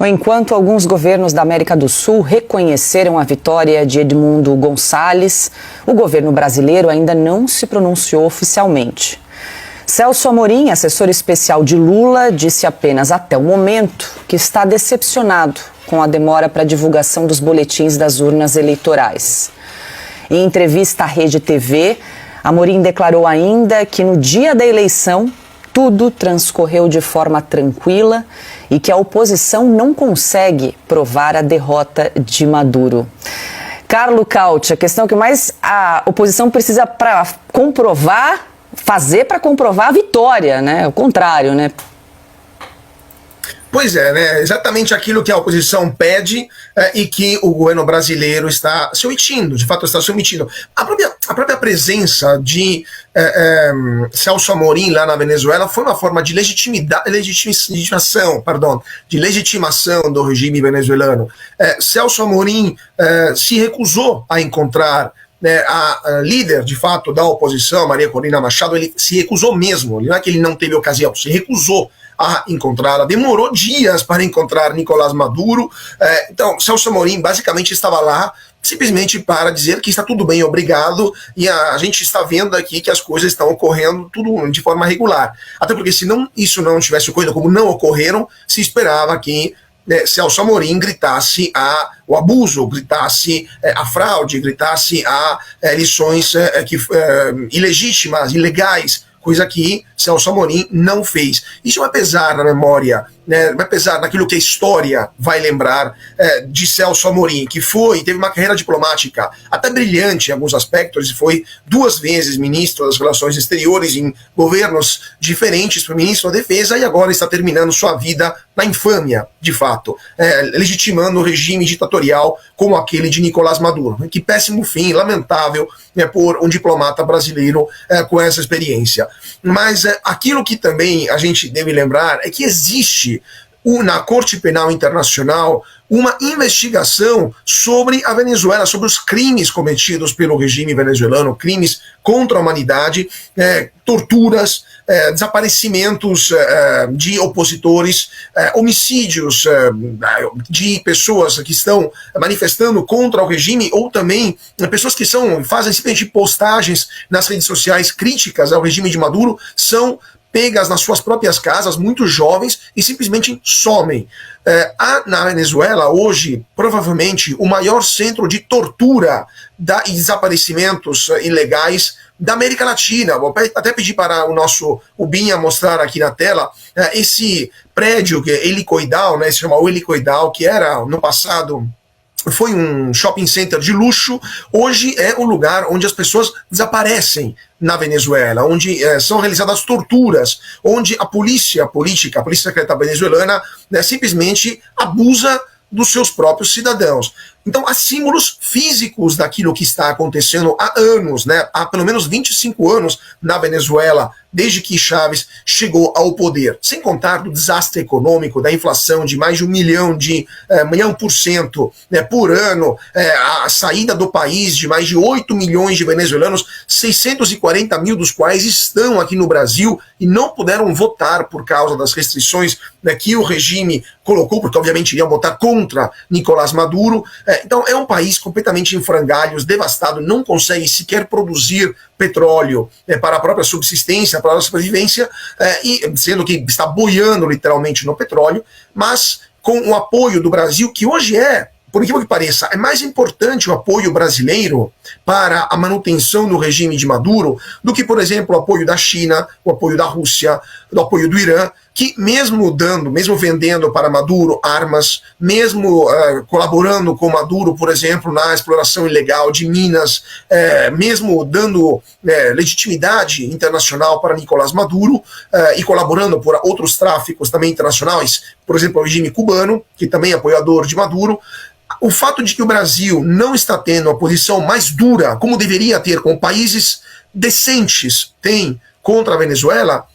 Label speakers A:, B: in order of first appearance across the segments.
A: Enquanto alguns governos da América do Sul reconheceram a vitória de Edmundo Gonçalves, o governo brasileiro ainda não se pronunciou oficialmente. Celso Amorim, assessor especial de Lula, disse apenas até o momento que está decepcionado com a demora para a divulgação dos boletins das urnas eleitorais. Em entrevista à Rede TV, Amorim declarou ainda que no dia da eleição tudo transcorreu de forma tranquila e que a oposição não consegue provar a derrota de Maduro. Carlo Cauti, a questão que mais a oposição precisa para comprovar, fazer para comprovar a vitória, né? O contrário, né?
B: Pois é, né? Exatamente aquilo que a oposição pede e que o governo brasileiro está se omitindo, de fato está se omitindo. A própria presença de Celso Amorim lá na Venezuela foi uma forma de legitimação do regime venezuelano. Celso Amorim se recusou a encontrar a líder, de fato, da oposição, Maria Corina Machado. Ele se recusou mesmo, não é que ele não teve ocasião, se recusou a encontrá-la, demorou dias para encontrar Nicolás Maduro. Então, Celso Amorim basicamente estava lá simplesmente para dizer que está tudo bem, obrigado, e a gente está vendo aqui que as coisas estão ocorrendo tudo de forma regular. Até porque se isso não tivesse ocorrido, como não ocorreram, se esperava que Celso Amorim gritasse o abuso, gritasse a fraude, gritasse a eleições ilegítimas, ilegais, coisa que Celso Amorim não fez. Isso vai pesar na memória, né? Vai pesar naquilo que a história vai lembrar de Celso Amorim, que teve uma carreira diplomática até brilhante em alguns aspectos, e foi 2 vezes ministro das Relações Exteriores em governos diferentes, foi ministro da Defesa, e agora está terminando sua vida na infâmia, de fato, legitimando o regime ditatorial como aquele de Nicolás Maduro. Que péssimo fim, lamentável, por um diplomata brasileiro com essa experiência. Mas aquilo que também a gente deve lembrar é que existe na Corte Penal Internacional uma investigação sobre a Venezuela, sobre os crimes cometidos pelo regime venezuelano, crimes contra a humanidade, torturas, desaparecimentos de opositores, homicídios de pessoas que estão manifestando contra o regime, ou também pessoas que fazem simplesmente postagens nas redes sociais críticas ao regime de Maduro, são pegas nas suas próprias casas, muito jovens, e simplesmente somem. Há na Venezuela hoje, provavelmente, o maior centro de tortura e desaparecimentos ilegais da América Latina. Vou até pedir para o Binha mostrar aqui na tela esse prédio, que é Helicoidal, né, se chama o Helicoidal, que era, no passado, foi um shopping center de luxo, hoje é um lugar onde as pessoas desaparecem na Venezuela, onde são realizadas torturas, onde a polícia secreta venezuelana, simplesmente abusa dos seus próprios cidadãos. Então, há símbolos físicos daquilo que está acontecendo há anos, né? Há pelo menos 25 anos na Venezuela, desde que Chávez chegou ao poder. Sem contar do desastre econômico, da inflação de mais de 1 milhão por cento, né, por ano, a saída do país de mais de 8 milhões de venezuelanos, 640 mil dos quais estão aqui no Brasil e não puderam votar por causa das restrições, né, que o regime colocou, porque obviamente iriam votar contra Nicolás Maduro. Então é um país completamente em frangalhos, devastado, não consegue sequer produzir petróleo para a própria subsistência, para a sobrevivência, sendo que está boiando literalmente no petróleo, mas com o apoio do Brasil, que hoje por incrível que pareça, é mais importante o apoio brasileiro para a manutenção do regime de Maduro do que, por exemplo, o apoio da China, o apoio da Rússia, o apoio do Irã, que mesmo vendendo para Maduro armas, mesmo colaborando com Maduro, por exemplo, na exploração ilegal de minas, mesmo dando legitimidade internacional para Nicolás Maduro e colaborando por outros tráficos também internacionais, por exemplo, o regime cubano, que também é apoiador de Maduro. O fato de que o Brasil não está tendo a posição mais dura, como deveria ter, com países decentes tem contra a Venezuela,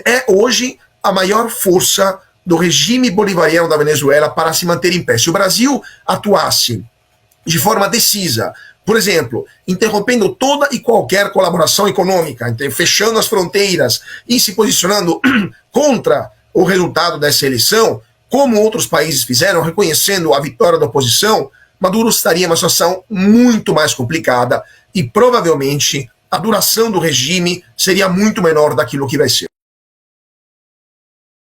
B: é hoje a maior força do regime bolivariano da Venezuela para se manter em pé. Se o Brasil atuasse de forma decisa, por exemplo, interrompendo toda e qualquer colaboração econômica, fechando as fronteiras e se posicionando contra o resultado dessa eleição, como outros países fizeram, reconhecendo a vitória da oposição, Maduro estaria em uma situação muito mais complicada e provavelmente a duração do regime seria muito menor daquilo que vai ser.